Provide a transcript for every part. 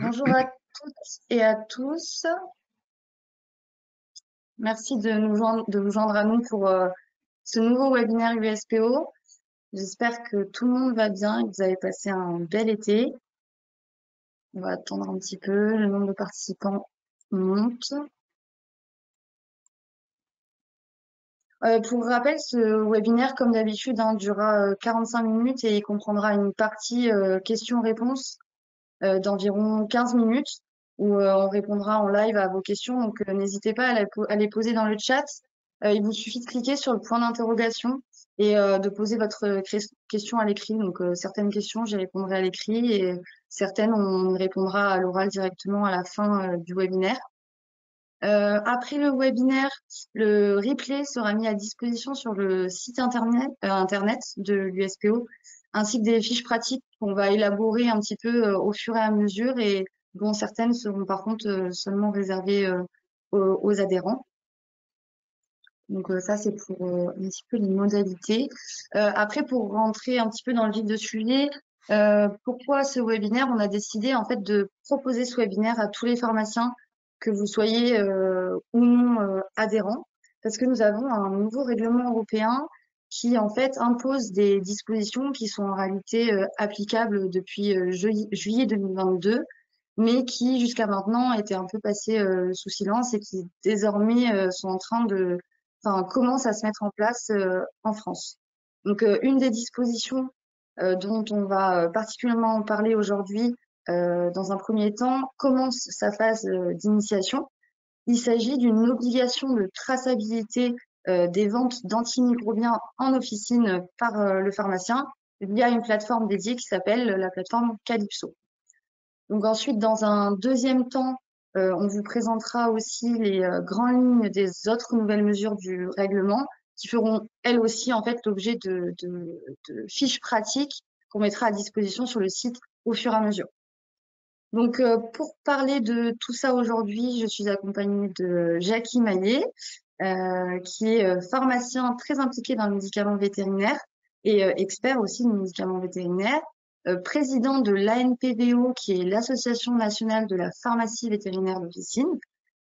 Bonjour à toutes et à tous. Merci de vous joindre à nous pour ce nouveau webinaire USPO. J'espère que tout le monde va bien et que vous avez passé un bel été. On va attendre un petit peu, le nombre de participants monte. Pour rappel, ce webinaire, comme d'habitude, durera 45 minutes et il comprendra une partie questions-réponses d'environ 15 minutes où on répondra en live à vos questions. Donc, n'hésitez pas à les poser dans le chat. Il vous suffit de cliquer sur le point d'interrogation et de poser votre question à l'écrit. Donc, certaines questions, j'y répondrai à l'écrit et certaines, on y répondra à l'oral directement à la fin du webinaire. Après le webinaire, le replay sera mis à disposition sur le site internet de l'USPO, ainsi que des fiches pratiques qu'on va élaborer un petit peu au fur et à mesure et dont certaines seront par contre seulement réservées aux adhérents. Donc ça, c'est pour un petit peu les modalités. Après, pour rentrer un petit peu dans le vif du sujet, pourquoi ce webinaire? On a décidé en fait de proposer ce webinaire à tous les pharmaciens, que vous soyez ou non adhérents, parce que nous avons un nouveau règlement européen qui en fait impose des dispositions qui sont en réalité applicables depuis juillet 2022, mais qui jusqu'à maintenant étaient un peu passées sous silence et qui désormais sont en train commence à se mettre en place en France. Donc, une des dispositions dont on va particulièrement parler aujourd'hui, dans un premier temps, commence sa phase d'initiation. Il s'agit d'une obligation de traçabilité des ventes d'antimicrobiens en officine par le pharmacien via une plateforme dédiée qui s'appelle la plateforme Calypso. Donc ensuite, dans un deuxième temps, on vous présentera aussi les grandes lignes des autres nouvelles mesures du règlement qui feront elles aussi en fait l'objet de fiches pratiques qu'on mettra à disposition sur le site au fur et à mesure. Donc pour parler de tout ça aujourd'hui, je suis accompagnée de Jackie Maillet, qui est pharmacien très impliqué dans le médicament vétérinaire et expert aussi du médicament vétérinaire, président de l'ANPVO, qui est l'Association nationale de la pharmacie vétérinaire d'officine,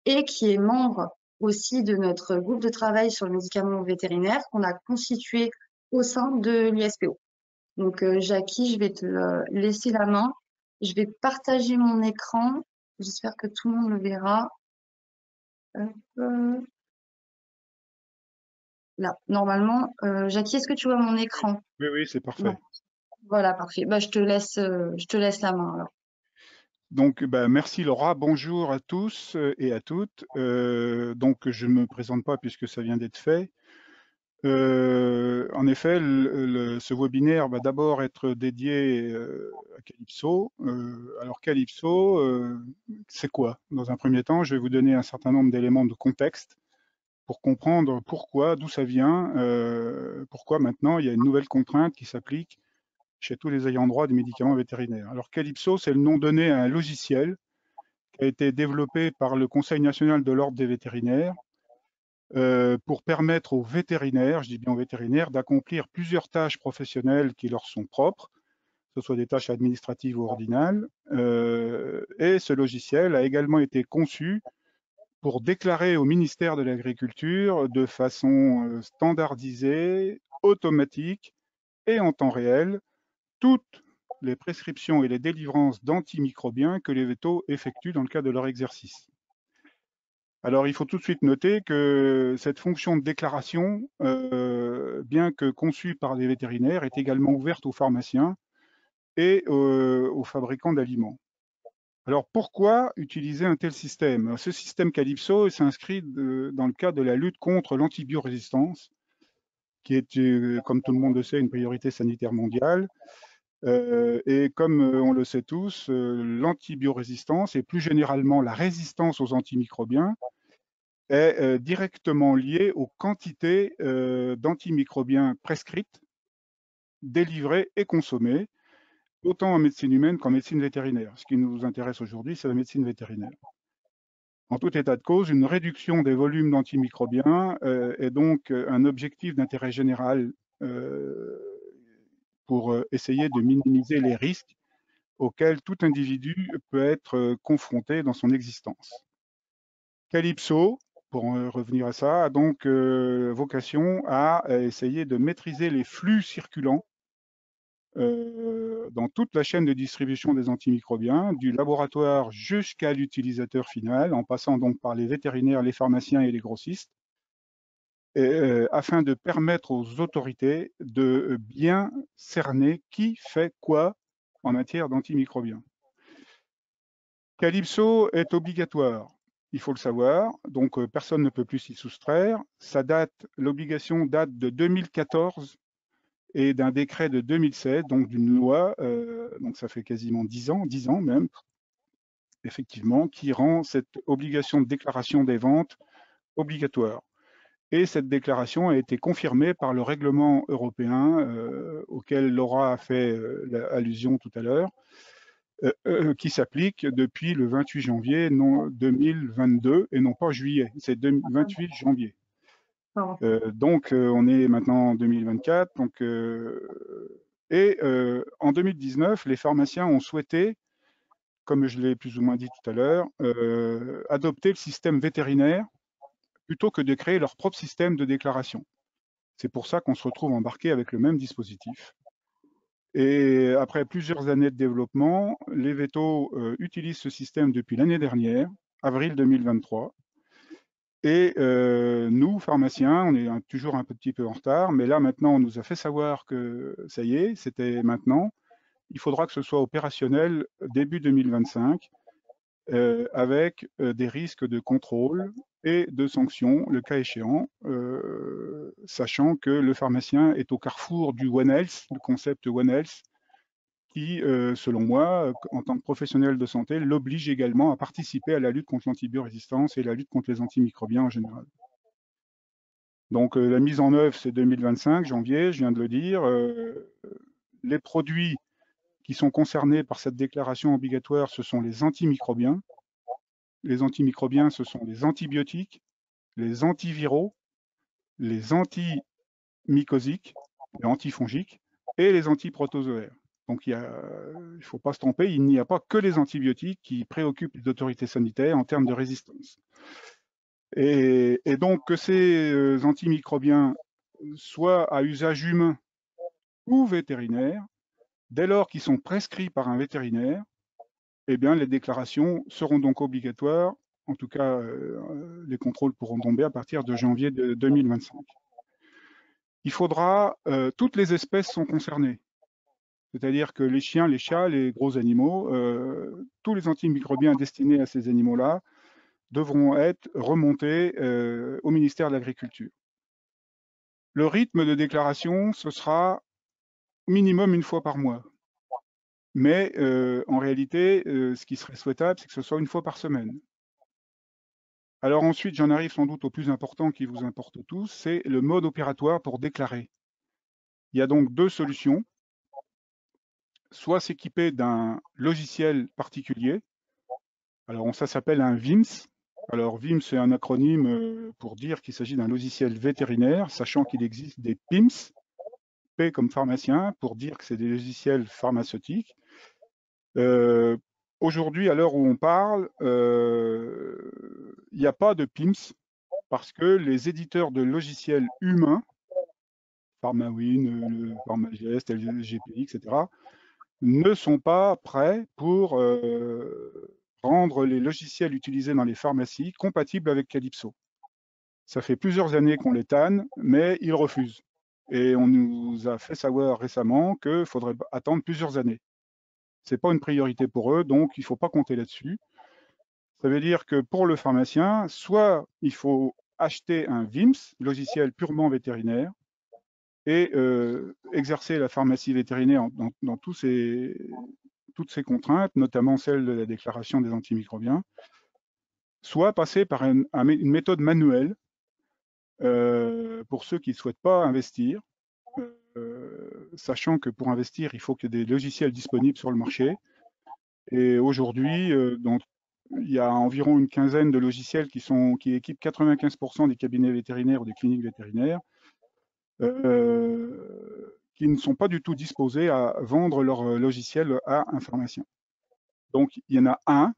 et qui est membre aussi de notre groupe de travail sur le médicament vétérinaire qu'on a constitué au sein de l'USPO. Donc, Jackie, je vais te laisser la main. Je vais partager mon écran. J'espère que tout le monde le verra. Hop, là, normalement, Jackie, est-ce que tu vois mon écran? Oui, oui, c'est Non. parfait. Voilà, parfait. Bah, je te laisse la main alors. Donc, merci Laura, bonjour à tous et à toutes. Donc, je ne me présente pas puisque ça vient d'être fait. En effet, ce webinaire va d'abord être dédié à Calypso. Alors, Calypso, c'est quoi? Dans un premier temps, je vais vous donner un certain nombre d'éléments de contexte pour comprendre pourquoi, d'où ça vient, pourquoi maintenant il y a une nouvelle contrainte qui s'applique chez tous les ayants droit des médicaments vétérinaires. Alors Calypso, c'est le nom donné à un logiciel qui a été développé par le Conseil national de l'ordre des vétérinaires pour permettre aux vétérinaires, je dis bien aux vétérinaires, d'accomplir plusieurs tâches professionnelles qui leur sont propres, que ce soit des tâches administratives ou ordinales. Et ce logiciel a également été conçu pour déclarer au ministère de l'Agriculture de façon standardisée, automatique et en temps réel toutes les prescriptions et les délivrances d'antimicrobiens que les vétos effectuent dans le cadre de leur exercice. Alors, il faut tout de suite noter que cette fonction de déclaration, bien que conçue par les vétérinaires, est également ouverte aux pharmaciens et aux fabricants d'aliments. Alors, pourquoi utiliser un tel système? Ce système Calypso s'inscrit dans le cadre de la lutte contre l'antibiorésistance, qui est, comme tout le monde le sait, une priorité sanitaire mondiale. Et comme on le sait tous, l'antibiorésistance et plus généralement la résistance aux antimicrobiens est directement liée aux quantités d'antimicrobiens prescrites, délivrées et consommées, autant en médecine humaine qu'en médecine vétérinaire. Ce qui nous intéresse aujourd'hui, c'est la médecine vétérinaire. En tout état de cause, une réduction des volumes d'antimicrobiens est donc un objectif d'intérêt général pour essayer de minimiser les risques auxquelles tout individu peut être confronté dans son existence. Calypso, pour en revenir à ça, a donc vocation à essayer de maîtriser les flux circulants dans toute la chaîne de distribution des antimicrobiens, du laboratoire jusqu'à l'utilisateur final, en passant donc par les vétérinaires, les pharmaciens et les grossistes, afin de permettre aux autorités de bien cerner qui fait quoi en matière d'antimicrobiens. Calypso est obligatoire, il faut le savoir, donc personne ne peut plus s'y soustraire. L'obligation date de 2014 et d'un décret de 2016, donc d'une loi, donc ça fait quasiment 10 ans même, effectivement, qui rend cette obligation de déclaration des ventes obligatoire. Et cette déclaration a été confirmée par le règlement européen auquel Laura a fait allusion tout à l'heure, qui s'applique depuis le 28 janvier 2022 et non pas juillet, c'est 28 janvier. Donc on est maintenant en 2024. En 2019, les pharmaciens ont souhaité, comme je l'ai plus ou moins dit tout à l'heure, adopter le système vétérinaire plutôt que de créer leur propre système de déclaration. C'est pour ça qu'on se retrouve embarqué avec le même dispositif. Et après plusieurs années de développement, les vétos utilisent ce système depuis l'année dernière, avril 2023. Et nous, pharmaciens, on est toujours un petit peu en retard, mais là maintenant, on nous a fait savoir que ça y est, c'était maintenant. Il faudra que ce soit opérationnel début 2025, avec des risques de contrôle et de sanctions, le cas échéant, sachant que le pharmacien est au carrefour du One Health, le concept One Health, qui, selon moi, en tant que professionnel de santé, l'oblige également à participer à la lutte contre l'antibiorésistance et la lutte contre les antimicrobiens en général. Donc la mise en œuvre, c'est 2025, janvier, je viens de le dire. Les produits qui sont concernés par cette déclaration obligatoire, ce sont les antimicrobiens. Les antimicrobiens, ce sont les antibiotiques, les antiviraux, les antimycosiques, les antifongiques et les antiprotozoaires. Donc il ne faut pas se tromper, il n'y a pas que les antibiotiques qui préoccupent les autorités sanitaires en termes de résistance. Et donc que ces antimicrobiens soient à usage humain ou vétérinaire, dès lors qu'ils sont prescrits par un vétérinaire, eh bien les déclarations seront donc obligatoires. En tout cas, les contrôles pourront tomber à partir de janvier 2025. Il faudra, toutes les espèces sont concernées, c'est-à-dire que les chiens, les chats, les gros animaux, tous les antimicrobiens destinés à ces animaux-là devront être remontés au ministère de l'Agriculture. Le rythme de déclaration, ce sera minimum une fois par mois. Mais en réalité, ce qui serait souhaitable, c'est que ce soit une fois par semaine. Alors ensuite, j'en arrive sans doute au plus important qui vous importe tous, c'est le mode opératoire pour déclarer. Il y a donc deux solutions. Soit s'équiper d'un logiciel particulier. Alors ça s'appelle un VIMS. Alors VIMS, c'est un acronyme pour dire qu'il s'agit d'un logiciel vétérinaire, sachant qu'il existe des PIMS, P comme pharmacien, pour dire que c'est des logiciels pharmaceutiques. Aujourd'hui, à l'heure où on parle, il n'y a pas de PIMS parce que les éditeurs de logiciels humains, PharmaWin, PharmaGest, LGPI, etc., ne sont pas prêts pour rendre les logiciels utilisés dans les pharmacies compatibles avec Calypso. Ça fait plusieurs années qu'on les tanne, mais ils refusent. Et on nous a fait savoir récemment qu'il faudrait attendre plusieurs années. Ce n'est pas une priorité pour eux, donc il ne faut pas compter là-dessus. Ça veut dire que pour le pharmacien, soit il faut acheter un VIMS, logiciel purement vétérinaire, et exercer la pharmacie vétérinaire dans toutes ces contraintes, notamment celle de la déclaration des antimicrobiens, soit passer par une méthode manuelle pour ceux qui ne souhaitent pas investir, sachant que pour investir, il faut qu'il y ait des logiciels disponibles sur le marché. Et aujourd'hui, il y a environ une quinzaine de logiciels qui équipent 95% des cabinets vétérinaires ou des cliniques vétérinaires, qui ne sont pas du tout disposés à vendre leur logiciel à un pharmacien. Donc, il y en a un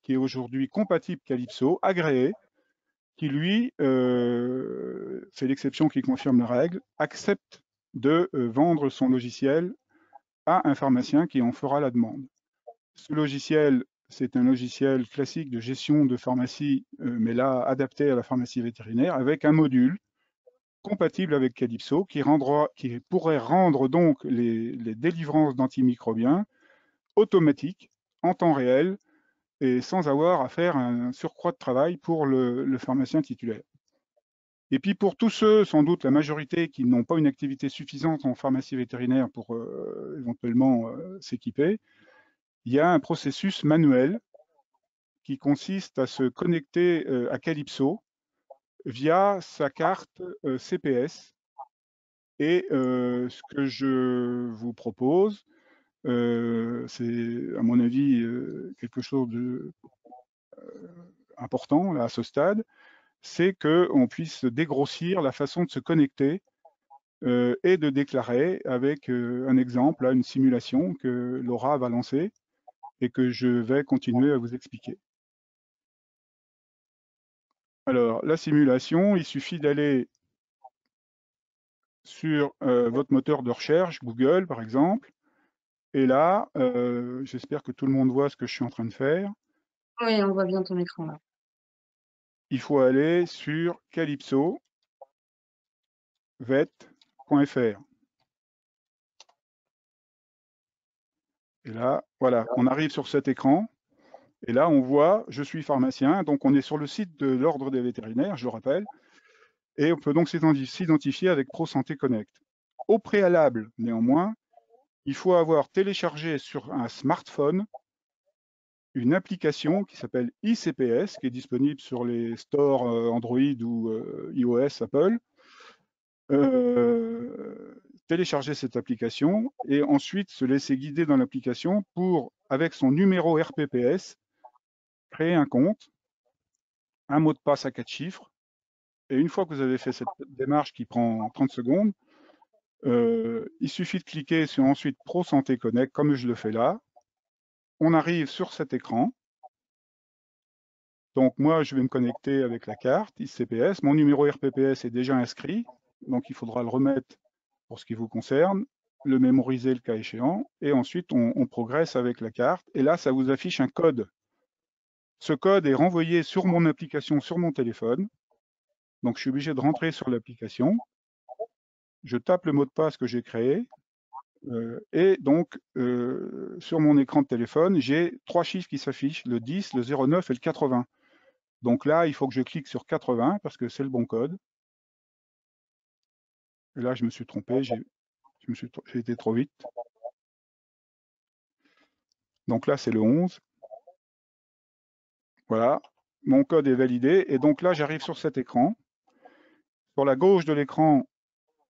qui est aujourd'hui compatible Calypso, agréé, qui lui, c'est l'exception qui confirme la règle, accepte de vendre son logiciel à un pharmacien qui en fera la demande. Ce logiciel, c'est un logiciel classique de gestion de pharmacie, mais là adapté à la pharmacie vétérinaire, avec un module compatible avec Calypso qui pourrait rendre donc les délivrances d'antimicrobiens automatiques, en temps réel, et sans avoir à faire un surcroît de travail pour le pharmacien titulaire. Et puis pour tous ceux, sans doute la majorité, qui n'ont pas une activité suffisante en pharmacie vétérinaire pour éventuellement s'équiper, il y a un processus manuel qui consiste à se connecter à Calypso via sa carte CPS. Et ce que je vous propose, c'est à mon avis quelque chose de important là, à ce stade, c'est qu'on puisse dégrossir la façon de se connecter et de déclarer avec un exemple, là, une simulation que Laura va lancer et que je vais continuer à vous expliquer. Alors, la simulation, il suffit d'aller sur votre moteur de recherche, Google par exemple, et là, j'espère que tout le monde voit ce que je suis en train de faire. Oui, on voit bien ton écran là. Il faut aller sur calypso-vet.fr. Et là, voilà, on arrive sur cet écran. Et là, on voit, je suis pharmacien, donc on est sur le site de l'Ordre des vétérinaires, je le rappelle, et on peut donc s'identifier avec ProSanté Connect. Au préalable, néanmoins, il faut avoir téléchargé sur un smartphone une application qui s'appelle ICPS, qui est disponible sur les stores Android ou iOS Apple. Télécharger cette application et ensuite se laisser guider dans l'application pour, avec son numéro RPPS, créer un compte, un mot de passe à 4 chiffres. Et une fois que vous avez fait cette démarche qui prend 30 secondes, il suffit de cliquer sur ensuite Pro Santé Connect, comme je le fais là. On arrive sur cet écran. Donc moi, je vais me connecter avec la carte ICPS. Mon numéro RPPS est déjà inscrit, donc il faudra le remettre pour ce qui vous concerne, le mémoriser le cas échéant, et ensuite on progresse avec la carte. Et là, ça vous affiche un code. Ce code est renvoyé sur mon application, sur mon téléphone. Donc je suis obligé de rentrer sur l'application. Je tape le mot de passe que j'ai créé. Et donc, sur mon écran de téléphone, j'ai 3 chiffres qui s'affichent, le 10, le 09 et le 80. Donc là, il faut que je clique sur 80 parce que c'est le bon code. Et là, je me suis trompé, j'ai été trop vite. Donc là, c'est le 11. Voilà, mon code est validé. Et donc là, j'arrive sur cet écran. Sur la gauche de l'écran,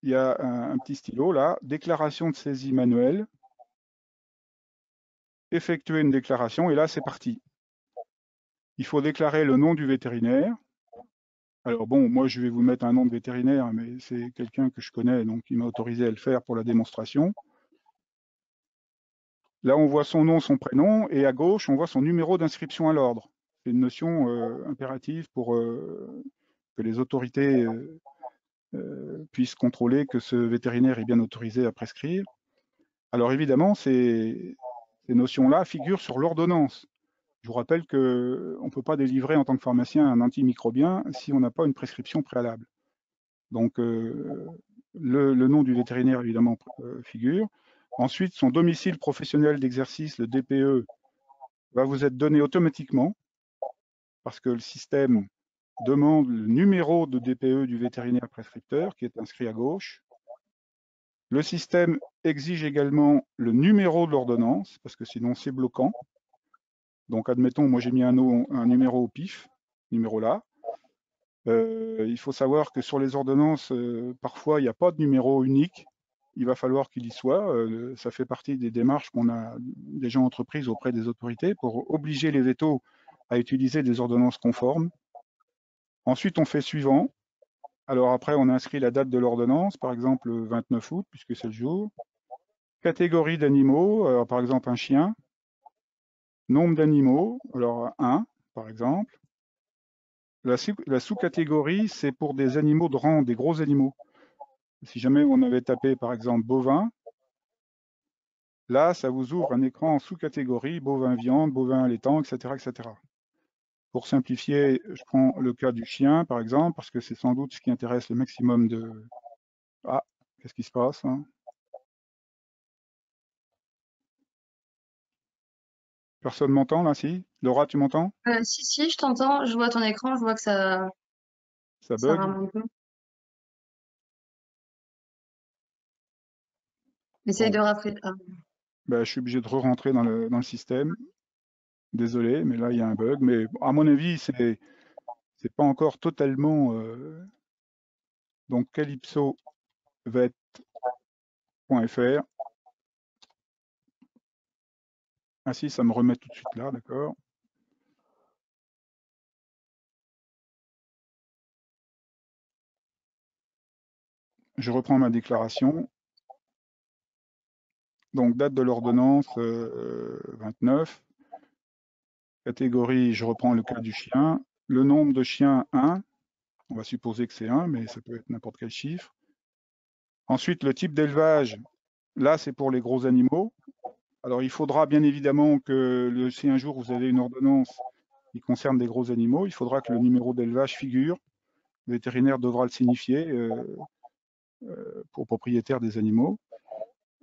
il y a un petit stylo là, déclaration de saisie manuelle. Effectuer une déclaration, et là, c'est parti. Il faut déclarer le nom du vétérinaire. Alors bon, moi je vais vous mettre un nom de vétérinaire, mais c'est quelqu'un que je connais, donc il m'a autorisé à le faire pour la démonstration. Là, on voit son nom, son prénom, et à gauche, on voit son numéro d'inscription à l'ordre. C'est une notion impérative pour que les autorités puissent contrôler que ce vétérinaire est bien autorisé à prescrire. Alors évidemment, ces notions-là figurent sur l'ordonnance. Je vous rappelle qu'on ne peut pas délivrer en tant que pharmacien un antimicrobien si on n'a pas une prescription préalable. Donc, le nom du vétérinaire, évidemment, figure. Ensuite, son domicile professionnel d'exercice, le DPE, va vous être donné automatiquement parce que le système demande le numéro de DPE du vétérinaire prescripteur qui est inscrit à gauche. Le système exige également le numéro de l'ordonnance parce que sinon c'est bloquant. Donc, admettons, moi j'ai mis un numéro au pif, numéro là. Il faut savoir que sur les ordonnances, parfois, il n'y a pas de numéro unique. Il va falloir qu'il y soit. Ça fait partie des démarches qu'on a déjà entreprises auprès des autorités pour obliger les vétos à utiliser des ordonnances conformes. Ensuite, on fait suivant. Alors après, on inscrit la date de l'ordonnance, par exemple le 29 août, puisque c'est le jour. Catégorie d'animaux, par exemple un chien. Nombre d'animaux, alors un, par exemple. La sous-catégorie, c'est pour des animaux de rang, des gros animaux. Si jamais on avait tapé, par exemple, bovin, là, ça vous ouvre un écran en sous-catégorie, bovin viande, bovin allaitant, etc., etc. Pour simplifier, je prends le cas du chien, par exemple, parce que c'est sans doute ce qui intéresse le maximum de... Ah, qu'est-ce qui se passe, hein? Personne m'entend, là, si? Laura, tu m'entends? Si, si, je t'entends, je vois ton écran, je vois que Ça ça bug? rame un peu. Essaye Bon, de rafraîchir. Ah. ben, je suis obligé de re-rentrer dans le système. Désolé, mais là, il y a un bug. Mais à mon avis, c'est pas encore totalement... donc, calypso-vet.fr. Ah si, ça me remet tout de suite là, d'accord. Je reprends ma déclaration. Donc, date de l'ordonnance 29. Catégorie, je reprends le cas du chien. Le nombre de chiens, 1. On va supposer que c'est 1, mais ça peut être n'importe quel chiffre. Ensuite, le type d'élevage. Là, c'est pour les gros animaux. Alors, il faudra bien évidemment que si un jour vous avez une ordonnance qui concerne des gros animaux, il faudra que le numéro d'élevage figure. Le vétérinaire devra le signifier pour propriétaire des animaux.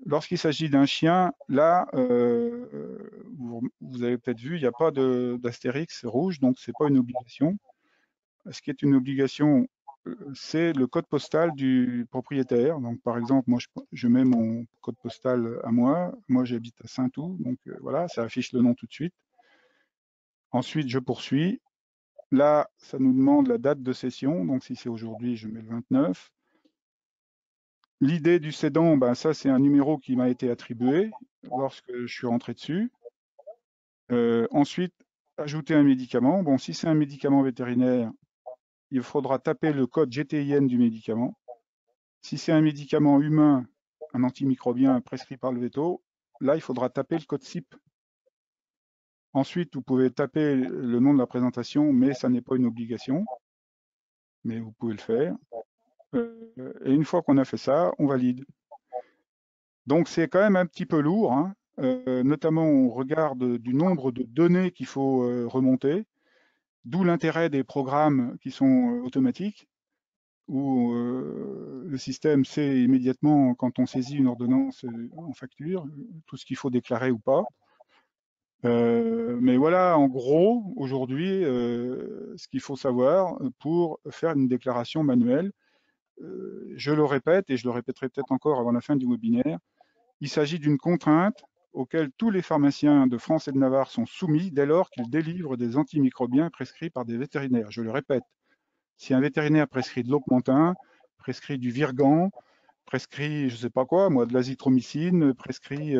Lorsqu'il s'agit d'un chien, là, vous avez peut-être vu, il n'y a pas d'astérix rouge, donc ce n'est pas une obligation. Ce qui est une obligation, c'est le code postal du propriétaire. Donc, par exemple, moi, je mets mon code postal à moi. Moi, j'habite à Saint-Ouen, donc voilà, ça affiche le nom tout de suite. Ensuite, je poursuis. Là, ça nous demande la date de cession. Donc, si c'est aujourd'hui, je mets le 29. L'idée du cédant, ben, ça, c'est un numéro qui m'a été attribué lorsque je suis rentré dessus. Ensuite, ajouter un médicament. Bon, si c'est un médicament vétérinaire, il faudra taper le code GTIN du médicament. Si c'est un médicament humain, un antimicrobien prescrit par le veto, là, il faudra taper le code CYP. Ensuite, vous pouvez taper le nom de la présentation, mais ça n'est pas une obligation, mais vous pouvez le faire. Et une fois qu'on a fait ça, on valide. Donc, c'est quand même un petit peu lourd, hein. Notamment on regarde du nombre de données qu'il faut remonter, d'où l'intérêt des programmes qui sont automatiques, où le système sait immédiatement quand on saisit une ordonnance en facture, tout ce qu'il faut déclarer ou pas. Mais voilà, en gros, aujourd'hui, ce qu'il faut savoir pour faire une déclaration manuelle. Je le répète, et je le répéterai peut-être encore avant la fin du webinaire, il s'agit d'une contrainte auquel tous les pharmaciens de France et de Navarre sont soumis dès lors qu'ils délivrent des antimicrobiens prescrits par des vétérinaires. Je le répète, si un vétérinaire prescrit de l'Augmentin, prescrit du Virgan, prescrit, je ne sais pas quoi, moi, de l'azithromycine, prescrit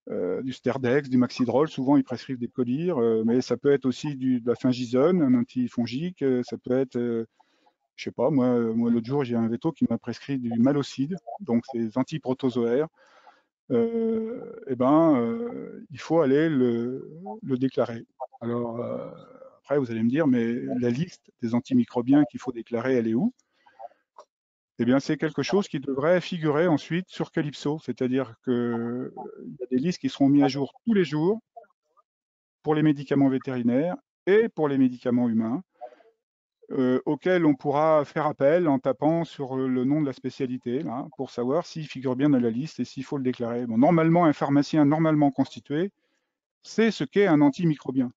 du Sterdex, du Maxidrol, souvent ils prescrivent des collyres, mais ça peut être aussi de la fingisone, un antifongique, ça peut être, je sais pas, moi l'autre jour j'ai un véto qui m'a prescrit du Malocide, donc c'est des antiprotozoaires. Il faut aller le déclarer. Alors, après, vous allez me dire, mais la liste des antimicrobiens qu'il faut déclarer, elle est où? Eh bien, c'est quelque chose qui devrait figurer ensuite sur Calypso, c'est-à-dire qu'il y a des listes qui seront mises à jour tous les jours pour les médicaments vétérinaires et pour les médicaments humains, auxquels on pourra faire appel en tapant sur le nom de la spécialité, là, pour savoir s'il figure bien dans la liste et s'il faut le déclarer. Bon, normalement, un pharmacien normalement constitué sait ce qu'est un antimicrobien.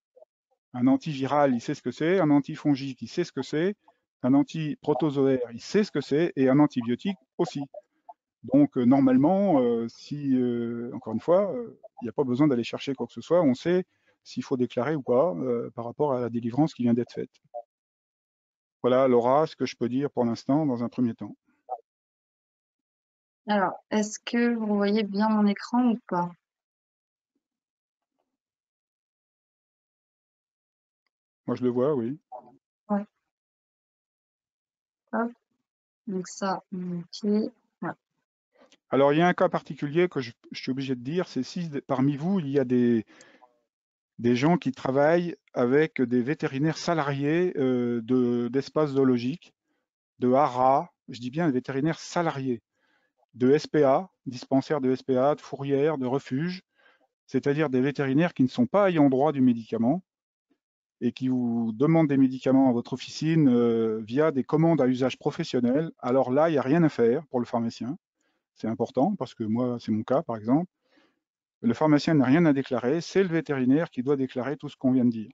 Un antiviral, il sait ce que c'est, un antifongique, il sait ce que c'est, un antiprotozoaire, il sait ce que c'est, et un antibiotique aussi. Donc, normalement, si, encore une fois, il n'y a pas besoin d'aller chercher quoi que ce soit, on sait s'il faut déclarer ou pas par rapport à la délivrance qui vient d'être faite. Voilà, Laura, ce que je peux dire pour l'instant dans un premier temps. Alors, est-ce que vous voyez bien mon écran ou pas? Moi, je le vois, oui. Ouais. Hop, donc ça, ok. Voilà. Alors, il y a un cas particulier que je suis obligé de dire, c'est si parmi vous, il y a des gens qui travaillent avec des vétérinaires salariés d'espaces zoologiques, de haras, je dis bien des vétérinaires salariés, de SPA, dispensaires de SPA, de fourrières, de refuges, c'est-à-dire des vétérinaires qui ne sont pas ayant droit du médicament et qui vous demandent des médicaments à votre officine via des commandes à usage professionnel. Alors là, il n'y a rien à faire pour le pharmacien. C'est important parce que moi, c'est mon cas, par exemple. Le pharmacien n'a rien à déclarer, c'est le vétérinaire qui doit déclarer tout ce qu'on vient de dire.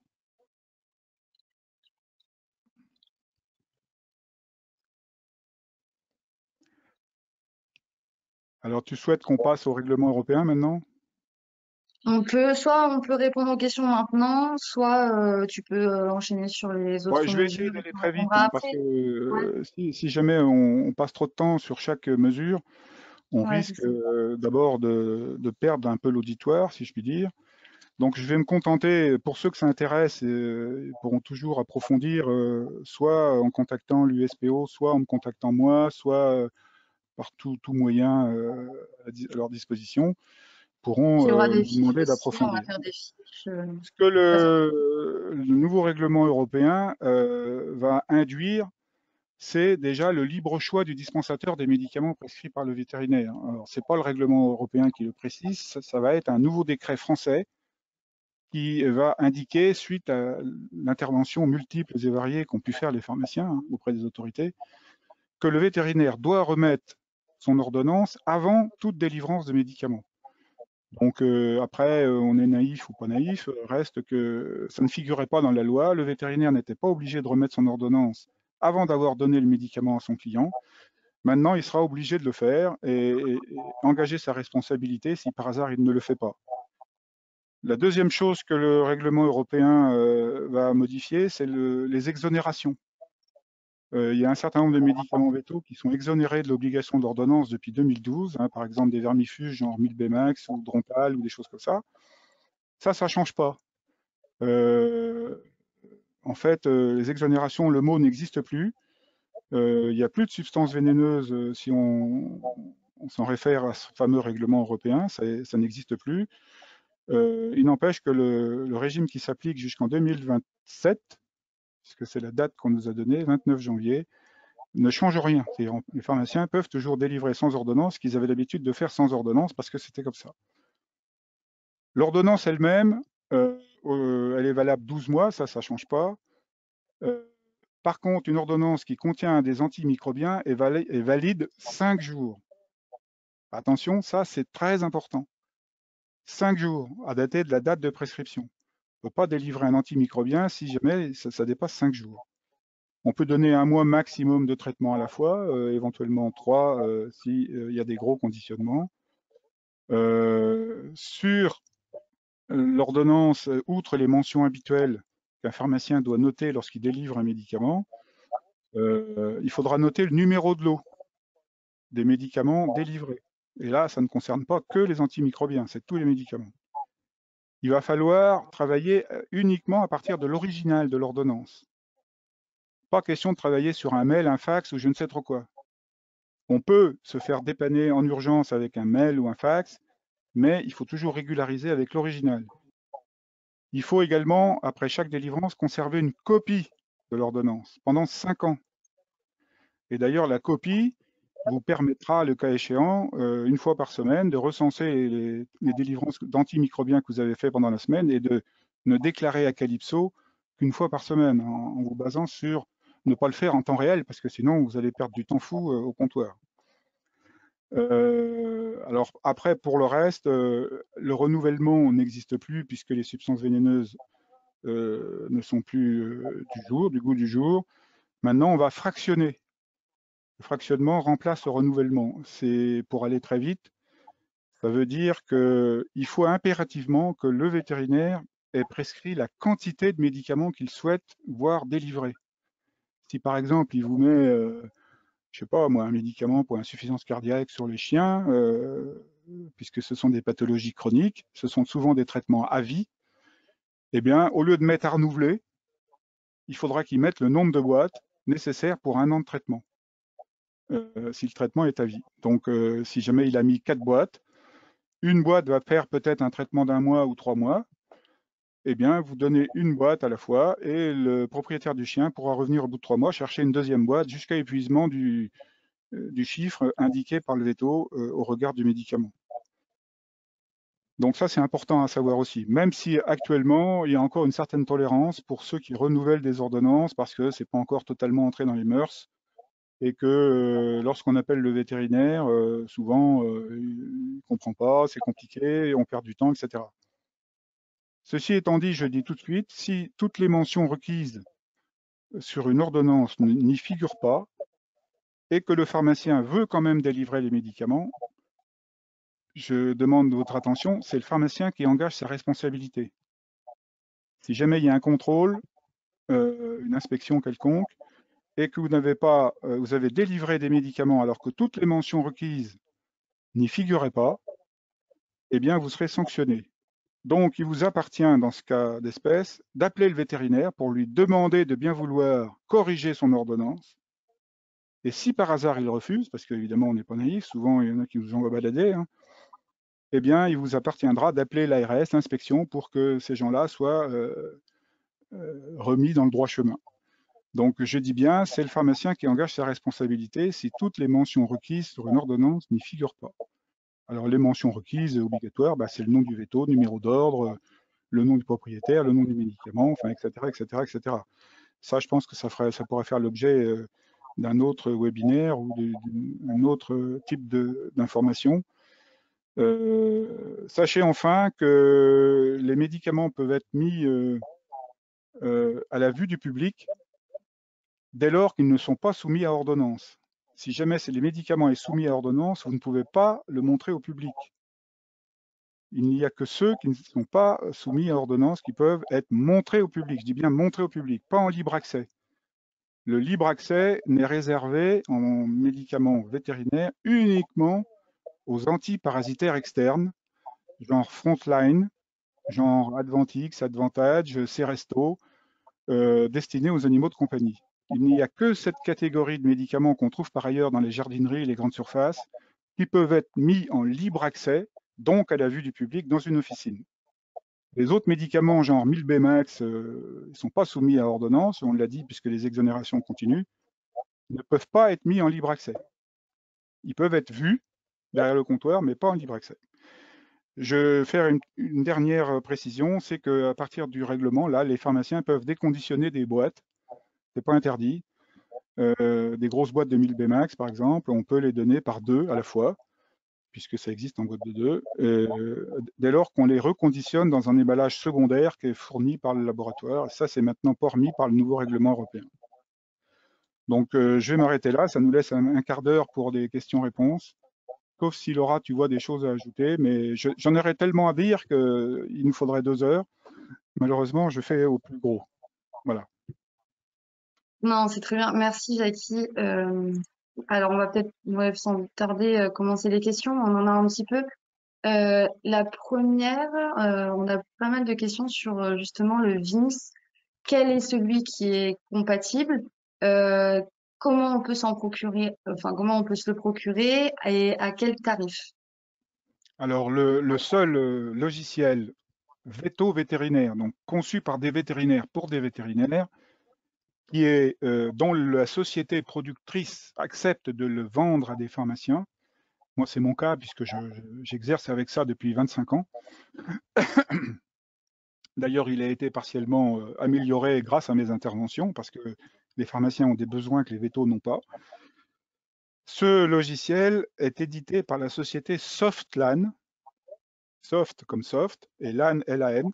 Alors, tu souhaites qu'on passe au règlement européen maintenant? Soit on peut répondre aux questions maintenant, soit tu peux enchaîner sur les Ouais, autres je vais essayer mesures et d'aller on très vite répondra hein, parce après. que Ouais, si jamais on passe trop de temps sur chaque mesure, on ouais, c'est risque ça. d'abord de perdre un peu l'auditoire, si je puis dire. Donc, je vais me contenter, pour ceux que ça intéresse, ils pourront toujours approfondir, soit en contactant l'USPO, soit en me contactant moi, soit par tout moyen à leur disposition, pourront S'il y aura des me fiches demander aussi, on va d'approfondir. faire des fiches. Ce que Ça sera- le nouveau règlement européen va induire, c'est déjà le libre choix du dispensateur des médicaments prescrits par le vétérinaire. Alors, c'est pas le règlement européen qui le précise, ça va être un nouveau décret français qui va indiquer, suite à l'intervention multiples et variées qu'ont pu faire les pharmaciens auprès des autorités, que le vétérinaire doit remettre son ordonnance avant toute délivrance de médicaments. Donc après, on est naïf ou pas naïf, reste que ça ne figurait pas dans la loi. Le vétérinaire n'était pas obligé de remettre son ordonnance avant d'avoir donné le médicament à son client. Maintenant, il sera obligé de le faire et engager sa responsabilité si par hasard il ne le fait pas. La deuxième chose que le règlement européen va modifier, c'est les exonérations. Il y a un certain nombre de médicaments vétos qui sont exonérés de l'obligation d'ordonnance depuis 2012, hein, par exemple des vermifuges genre Milbemax ou Drompal ou des choses comme ça. Ça change pas. Euh, en fait, les exonérations, le mot n'existe plus. Il n'y a plus de substances vénéneuses si on s'en réfère à ce fameux règlement européen, ça n'existe plus. Il n'empêche que le régime qui s'applique jusqu'en 2027, puisque c'est la date qu'on nous a donnée, 29 janvier, ne change rien. Les pharmaciens peuvent toujours délivrer sans ordonnance, qu'ils avaient l'habitude de faire sans ordonnance parce que c'était comme ça. L'ordonnance elle-même, elle est valable 12 mois, ça ne change pas. Euh, Par contre, une ordonnance qui contient des antimicrobiens est valide 5 jours. Attention, ça c'est très important. 5 jours à dater de la date de prescription. On ne peut pas délivrer un antimicrobien si jamais ça dépasse 5 jours. On peut donner un mois maximum de traitement à la fois, éventuellement 3 s'il y a des gros conditionnements. Sur l'ordonnance, outre les mentions habituelles qu'un pharmacien doit noter lorsqu'il délivre un médicament, il faudra noter le numéro de lot des médicaments délivrés. Et là, ça ne concerne pas que les antimicrobiens, c'est tous les médicaments. Il va falloir travailler uniquement à partir de l'original de l'ordonnance. Pas question de travailler sur un mail, un fax ou je ne sais trop quoi. On peut se faire dépanner en urgence avec un mail ou un fax, mais il faut toujours régulariser avec l'original. Il faut également, après chaque délivrance, conserver une copie de l'ordonnance pendant 5 ans. Et d'ailleurs, la copie vous permettra, le cas échéant, une fois par semaine, de recenser les délivrances d'antimicrobiens que vous avez fait pendant la semaine et de ne déclarer à Calypso qu'une fois par semaine, en vous basant sur ne pas le faire en temps réel, parce que sinon vous allez perdre du temps fou au comptoir. Alors après, pour le reste, le renouvellement n'existe plus puisque les substances vénéneuses ne sont plus du goût du jour. Maintenant, on va fractionner. Le fractionnement remplace le renouvellement. C'est pour aller très vite. Ça veut dire qu'il faut impérativement que le vétérinaire ait prescrit la quantité de médicaments qu'il souhaite voir délivrer. Si par exemple, il vous met, je sais pas moi, un médicament pour insuffisance cardiaque sur les chiens, puisque ce sont des pathologies chroniques, ce sont souvent des traitements à vie, eh bien, au lieu de mettre à renouveler, il faudra qu'ils mettent le nombre de boîtes nécessaires pour 1 an de traitement, si le traitement est à vie. Donc, si jamais il a mis 4 boîtes, une boîte va faire peut-être un traitement d'1 mois ou 3 mois, eh bien, vous donnez une boîte à la fois et le propriétaire du chien pourra revenir au bout de 3 mois chercher une deuxième boîte jusqu'à épuisement du chiffre indiqué par le veto au regard du médicament. Donc ça, c'est important à savoir aussi, même si actuellement, il y a encore une certaine tolérance pour ceux qui renouvellent des ordonnances parce que c'est pas encore totalement entré dans les mœurs et que lorsqu'on appelle le vétérinaire, souvent, il comprend pas, c'est compliqué, on perd du temps, etc. Ceci étant dit, je dis tout de suite, si toutes les mentions requises sur une ordonnance n'y figurent pas et que le pharmacien veut quand même délivrer les médicaments, je demande votre attention, c'est le pharmacien qui engage sa responsabilité. Si jamais il y a un contrôle, une inspection quelconque, et que vous n'avez pas, vous avez délivré des médicaments alors que toutes les mentions requises n'y figuraient pas, eh bien vous serez sanctionné. Donc il vous appartient, dans ce cas d'espèce, d'appeler le vétérinaire pour lui demander de bien vouloir corriger son ordonnance. Et si par hasard il refuse, parce qu'évidemment on n'est pas naïf, souvent il y en a qui nous envoient balader, hein, eh bien il vous appartiendra d'appeler l'ARS, l'inspection, pour que ces gens-là soient remis dans le droit chemin. Donc je dis bien, c'est le pharmacien qui engage sa responsabilité si toutes les mentions requises sur une ordonnance n'y figurent pas. Alors les mentions requises obligatoires, bah, c'est le nom du veto, numéro d'ordre, le nom du propriétaire, le nom du médicament, enfin, etc., etc., etc. Ça, je pense que ça pourrait faire l'objet d'un autre webinaire ou d'un autre type d'information. Sachez enfin que les médicaments peuvent être mis à la vue du public dès lors qu'ils ne sont pas soumis à ordonnance. Si jamais les médicaments sont soumis à ordonnance, vous ne pouvez pas le montrer au public. Il n'y a que ceux qui ne sont pas soumis à ordonnance qui peuvent être montrés au public. Je dis bien montrés au public, pas en libre accès. Le libre accès n'est réservé en médicaments vétérinaires uniquement aux antiparasitaires externes, genre Frontline, genre Advantix, Advantage, Seresto, destinés aux animaux de compagnie. Il n'y a que cette catégorie de médicaments qu'on trouve par ailleurs dans les jardineries et les grandes surfaces qui peuvent être mis en libre accès, donc à la vue du public, dans une officine. Les autres médicaments, genre 1000 Bmax, ne sont pas soumis à ordonnance, on l'a dit, puisque les exonérations continuent, ne peuvent pas être mis en libre accès. Ils peuvent être vus derrière le comptoir, mais pas en libre accès. Je vais faire une dernière précision, c'est qu'à partir du règlement, là, les pharmaciens peuvent déconditionner des boîtes, c'est pas interdit. Des grosses boîtes de 1000 Bmax, par exemple, on peut les donner par 2 à la fois, puisque ça existe en boîte de 2, dès lors qu'on les reconditionne dans un emballage secondaire qui est fourni par le laboratoire. Et ça, c'est maintenant permis par le nouveau règlement européen. Donc, je vais m'arrêter là. Ça nous laisse un quart d'heure pour des questions-réponses. Sauf si Laura, tu vois des choses à ajouter, mais j'en aurais tellement à dire qu'il nous faudrait 2 heures. Malheureusement, je fais au plus gros. Voilà. Non, c'est très bien. Merci, Jackie. Alors, on va peut-être, sans tarder, commencer les questions. On en a un petit peu. La première, on a pas mal de questions sur justement le VIMS. Quel est celui qui est compatible? Euh, Comment on peut s'en procurer? Enfin, comment on peut se le procurer et à quel tarif? Alors, le seul logiciel veto vétérinaire, donc conçu par des vétérinaires pour des vétérinaires, dont la société productrice accepte de le vendre à des pharmaciens. Moi, c'est mon cas puisque j'exerce avec ça depuis 25 ans. D'ailleurs, il a été partiellement amélioré grâce à mes interventions parce que les pharmaciens ont des besoins que les vétos n'ont pas. Ce logiciel est édité par la société Softlan, Soft comme Soft, et LAN, LAN,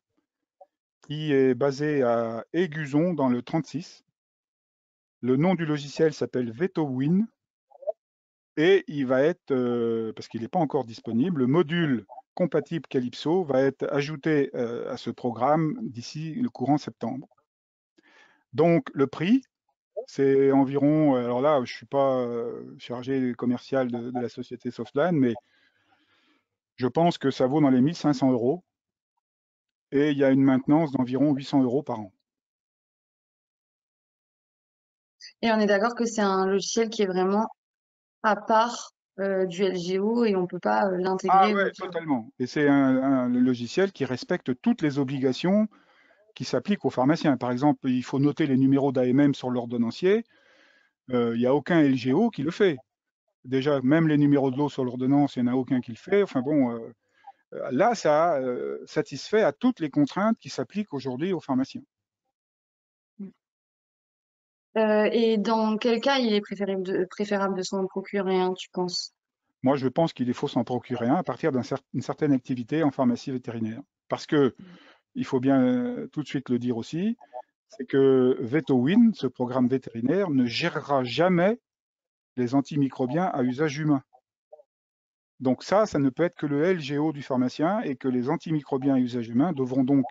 qui est basée à Aiguzon dans le 36. Le nom du logiciel s'appelle VetoWin et il va être, parce qu'il n'est pas encore disponible, le module compatible Calypso va être ajouté à ce programme d'ici le courant septembre. Donc le prix, c'est environ, alors là je ne suis pas chargé commercial de la société Softlan, mais je pense que ça vaut dans les 1500 € et il y a une maintenance d'environ 800 € par an. Et on est d'accord que c'est un logiciel qui est vraiment à part du LGO et on peut pas Ah l'intégrer ouais, autour. totalement. Et c'est un logiciel qui respecte toutes les obligations qui s'appliquent aux pharmaciens. Par exemple, il faut noter les numéros d'AMM sur l'ordonnancier. Il n'y a aucun LGO qui le fait. Déjà, même les numéros de lot sur l'ordonnance, il n'y en a aucun qui le fait. Enfin bon, là, ça satisfait à toutes les contraintes qui s'appliquent aujourd'hui aux pharmaciens. Et dans quel cas il est préférable de s'en procurer un, tu penses? Moi, je pense qu'il faut s'en procurer un à partir d'une certaine activité en pharmacie vétérinaire. Parce que, il faut bien tout de suite le dire aussi, c'est que VetoWin, ce programme vétérinaire, ne gérera jamais les antimicrobiens à usage humain. Donc ça ne peut être que le LGO du pharmacien et que les antimicrobiens à usage humain devront donc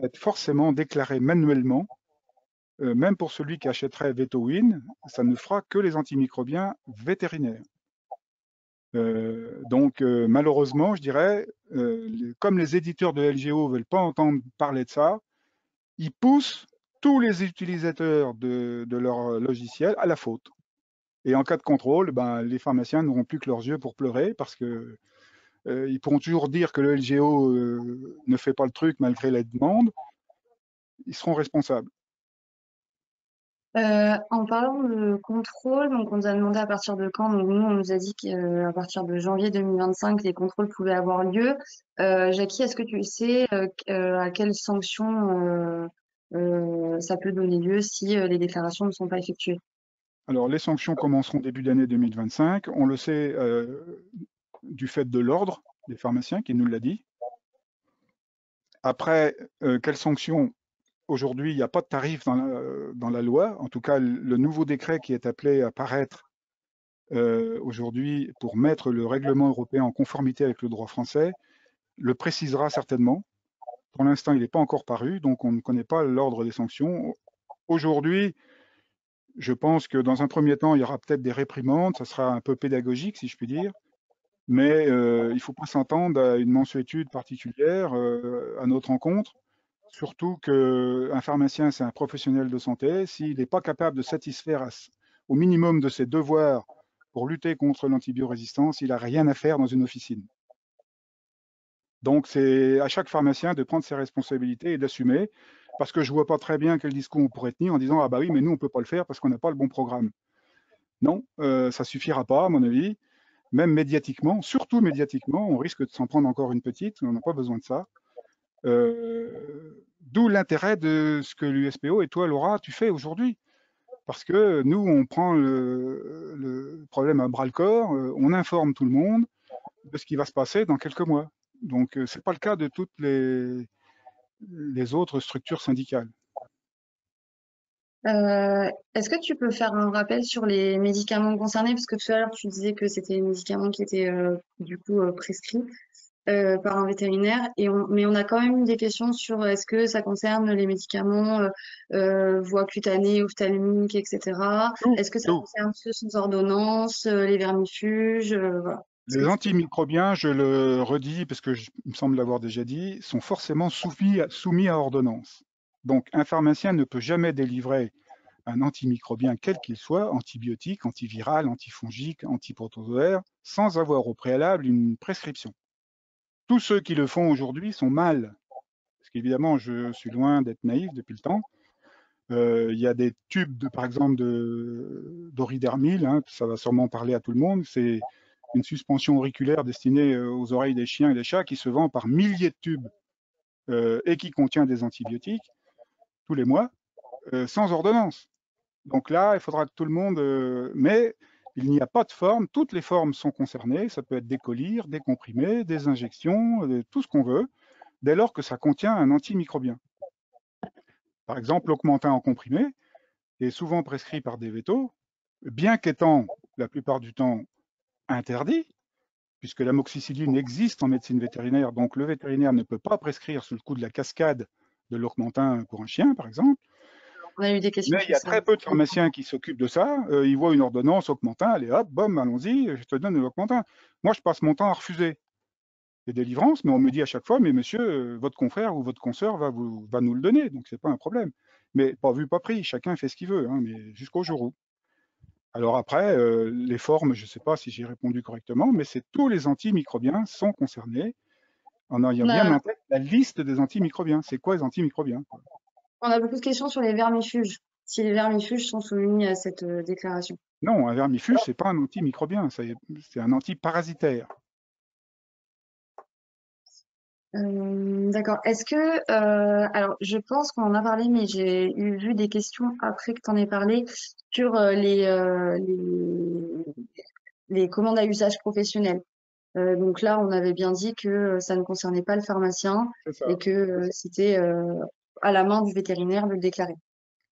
être forcément déclarés manuellement. Même pour celui qui achèterait VetoWin, ça ne fera que les antimicrobiens vétérinaires. Donc malheureusement, je dirais, comme les éditeurs de LGO ne veulent pas entendre parler de ça, ils poussent tous les utilisateurs de leur logiciel à la faute. Et en cas de contrôle, ben, les pharmaciens n'auront plus que leurs yeux pour pleurer parce que ils pourront toujours dire que le LGO ne fait pas le truc malgré la demande. Ils seront responsables. En parlant de contrôle, donc on nous a demandé à partir de quand, donc nous on nous a dit qu'à partir de janvier 2025, les contrôles pouvaient avoir lieu. Jackie, est-ce que tu sais à quelles sanctions ça peut donner lieu si les déclarations ne sont pas effectuées? Alors les sanctions commenceront début d'année 2025. On le sait du fait de l'ordre des pharmaciens qui nous l'a dit. Après, quelles sanctions? Aujourd'hui, il n'y a pas de tarif dans la loi. En tout cas, le nouveau décret qui est appelé à paraître aujourd'hui pour mettre le règlement européen en conformité avec le droit français le précisera certainement. Pour l'instant, il n'est pas encore paru, donc on ne connaît pas l'ordre des sanctions. Aujourd'hui, je pense que dans un premier temps, il y aura peut-être des réprimandes, ça sera un peu pédagogique, si je puis dire, mais il ne faut pas s'entendre à une mansuétude particulière à notre encontre. Surtout qu'un pharmacien, c'est un professionnel de santé. S'il n'est pas capable de satisfaire au minimum de ses devoirs pour lutter contre l'antibiorésistance, il n'a rien à faire dans une officine. Donc c'est à chaque pharmacien de prendre ses responsabilités et d'assumer, parce que je ne vois pas très bien quel discours on pourrait tenir en disant ah bah oui mais nous on ne peut pas le faire parce qu'on n'a pas le bon programme. Non, ça suffira pas à mon avis. Même médiatiquement, surtout médiatiquement, on risque de s'en prendre encore une petite. On n'a pas besoin de ça. D'où l'intérêt de ce que l'USPO et toi, Laura, tu fais aujourd'hui. Parce que nous, on prend le problème à bras le corps, on informe tout le monde de ce qui va se passer dans quelques mois. Donc, ce n'est pas le cas de toutes les autres structures syndicales. Est-ce que tu peux faire un rappel sur les médicaments concernés? Parce que tout à l'heure, tu disais que c'était les médicaments qui étaient du coup prescrits par un vétérinaire. Mais on a quand même des questions sur est-ce que ça concerne les médicaments voies cutanées, ophtalmiques, etc. Tout, Est-ce que ça tout. concerne ceux sous ordonnance, les vermifuges, voilà. Est-ce que Les tu peux... antimicrobiens, je le redis parce que il me semble l'avoir déjà dit, sont forcément soumis à ordonnance. Donc, un pharmacien ne peut jamais délivrer un antimicrobien quel qu'il soit, antibiotique, antiviral, antifongique, antiprotozoaire, sans avoir au préalable une prescription. Tous ceux qui le font aujourd'hui sont mal, parce qu'évidemment, je suis loin d'être naïf depuis le temps. Il y a des tubes, par exemple, d'oridermil, hein, ça va sûrement parler à tout le monde. C'est une suspension auriculaire destinée aux oreilles des chiens et des chats qui se vend par milliers de tubes et qui contient des antibiotiques tous les mois, sans ordonnance. Donc là, il faudra que tout le monde... mais il n'y a pas de forme, toutes les formes sont concernées, ça peut être des collyres, des comprimés, des injections, tout ce qu'on veut, dès lors que ça contient un antimicrobien. Par exemple, l'augmentin en comprimé est souvent prescrit par des vétos, bien qu'étant la plupart du temps interdit, puisque l'amoxicilline existe en médecine vétérinaire, donc le vétérinaire ne peut pas prescrire sous le coup de la cascade de l'augmentin pour un chien, par exemple. On a eu des questions Mais il y sur a ça. très peu de pharmaciens qui s'occupent de ça. Ils voient une ordonnance augmentin, allez hop, bom, allons-y, je te donne l'augmentin. Moi, je passe mon temps à refuser. les délivrances, mais on me dit à chaque fois, mais monsieur, votre confrère ou votre consoeur va nous le donner, donc c'est pas un problème. Mais pas vu, pas pris, chacun fait ce qu'il veut, hein, mais jusqu'au jour où. Alors après, les formes, je ne sais pas si j'ai répondu correctement, mais c'est tous les antimicrobiens sont concernés en ayant On bien a, en tête la liste des antimicrobiens. C'est quoi les antimicrobiens, quoi? on a beaucoup de questions sur les vermifuges. Si les vermifuges sont soumis à cette déclaration. Non, un vermifuge, c'est pas un antimicrobien, c'est un antiparasitaire. D'accord. Est-ce que, alors je pense qu'on en a parlé, mais vu des questions après que tu en aies parlé sur les commandes à usage professionnel. Donc là, on avait bien dit que ça ne concernait pas le pharmacien C'est et ça, que c'était à la main du vétérinaire de le déclarer.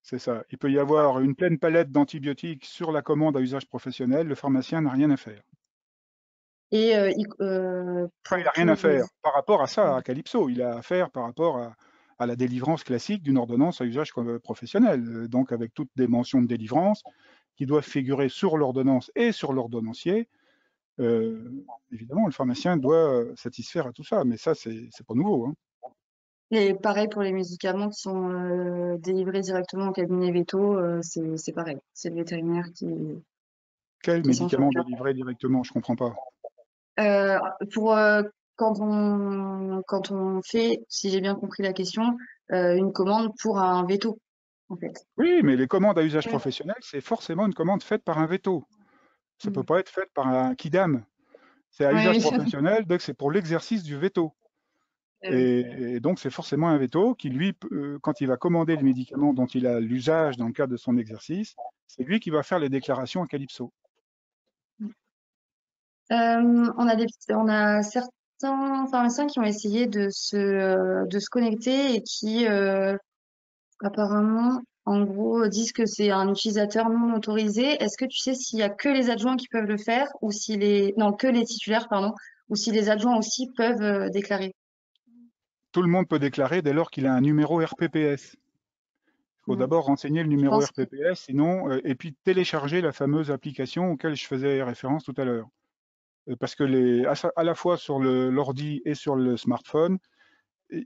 c'est ça. Il peut y avoir une pleine palette d'antibiotiques sur la commande à usage professionnel, le pharmacien n'a rien à faire. Et Enfin, il n'a rien à pour faire par rapport à ça, à Calypso. Il a à faire par rapport à la délivrance classique d'une ordonnance à usage professionnel. Donc, avec toutes des mentions de délivrance qui doivent figurer sur l'ordonnance et sur l'ordonnancier. Évidemment, le pharmacien doit satisfaire à tout ça, mais ça, c'est pas nouveau, hein. et pareil pour les médicaments qui sont délivrés directement au cabinet veto, c'est pareil. C'est le vétérinaire Quel qui s'en médicament charge. délivrer directement? Je comprends pas. Euh, pour quand on fait, si j'ai bien compris la question, une commande pour un veto, en fait. Oui, mais les commandes à usage Mm. professionnel, c'est forcément une commande faite par un veto. Ça peut Mm. pas être fait par un quidam. C'est à Oui, usage oui. professionnel, donc c'est pour l'exercice du veto. Oui. Et donc, c'est forcément un veto qui, lui, quand il va commander le médicament dont il a l'usage dans le cadre de son exercice, c'est lui qui va faire les déclarations à Calypso. On a certains pharmaciens qui ont essayé de se connecter et qui apparemment, en gros, disent que c'est un utilisateur non autorisé. Est-ce que tu sais s'il y a que les adjoints qui peuvent le faire ou si non, que les titulaires, pardon, ou si les adjoints aussi peuvent déclarer? Tout le monde peut déclarer dès lors qu'il a un numéro RPPS. Il faut Mm. d'abord renseigner le Je numéro pense que RPPS, sinon, et puis télécharger la fameuse application auquel je faisais référence tout à l'heure. Parce que à la fois sur l'ordi et sur le smartphone,